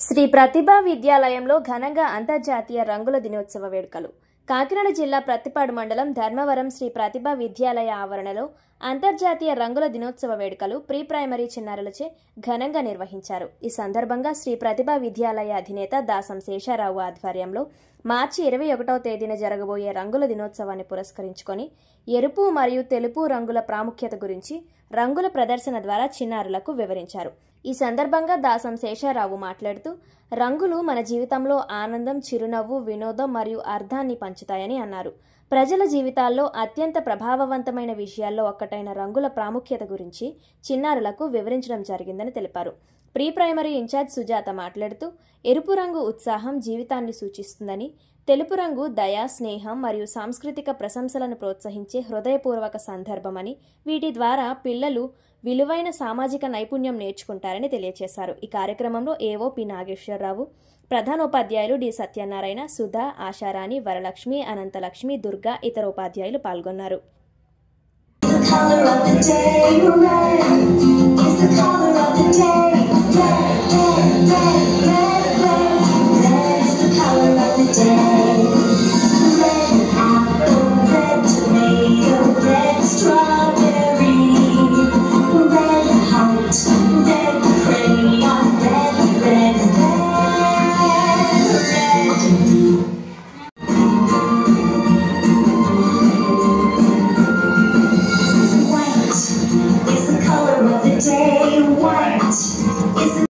శ్రీ ప్రతిభా విద్యాలయంలో ఘనంగా అంతర్జాతీయ రంగుల దినోత్సవ వేడుకలు. కాకినాడ జిల్లా ప్రత్తిపాడు మండలం ధర్మవరం శ్రీ ప్రతిభా విద్యాలయ ఆవరణలో అంతర్జాతీయ రంగుల దినోత్సవ వేడుకలు ప్రీ ప్రైమరీ చిన్నారులచే ఘనంగా నిర్వహించారు. ఈ సందర్భంగా శ్రీ ప్రతిభా విద్యాలయ అధినేత దాసం శేషారావు ఆధ్వర్యంలో మార్చి 21వ తేదీన జరగబోయే రంగుల దినోత్సవాన్ని పురస్కరించుకొని ఎరుపు మరియు తెలుపు రంగుల ప్రాముఖ్యత గురించి రంగుల ప్రదర్శన ద్వారా చిన్నారులకు వివరించారు. ఈ సందర్భంగా దాసం శేషారావు మాట్లాడుతూ, రంగులు మన జీవితంలో ఆనందం, చిరునవ్వు, వినోదం మరియు అర్థాన్ని పంచుతాయని అన్నారు. ప్రజల జీవితాల్లో అత్యంత ప్రభావవంతమైన విషయాల్లో ఒక్కటైన రంగుల ప్రాముఖ్యత గురించి చిన్నారులకు వివరించడం జరిగిందని తెలిపారు. ప్రీ ప్రైమరీ ఇన్ఛార్జ్ సుజాత మాట్లాడుతూ, ఎరుపు రంగు ఉత్సాహం, జీవితాన్ని సూచిస్తుందని, తెలుపు రంగు దయ, స్నేహం మరియు సాంస్కృతిక ప్రశంసలను ప్రోత్సహించే హృదయపూర్వక సందర్భమని, వీటి ద్వారా పిల్లలు విలువైన సామాజిక నైపుణ్యం నేర్చుకుంటారని తెలియజేశారు. ఈ కార్యక్రమంలో ఏవో పి నాగేశ్వరరావు, ప్రధానోపాధ్యాయులు డి సత్యనారాయణ, సుధా, ఆశారాణి, వరలక్ష్మి, అనంతలక్ష్మి, దుర్గా, ఇతర ఉపాధ్యాయులు పాల్గొన్నారు.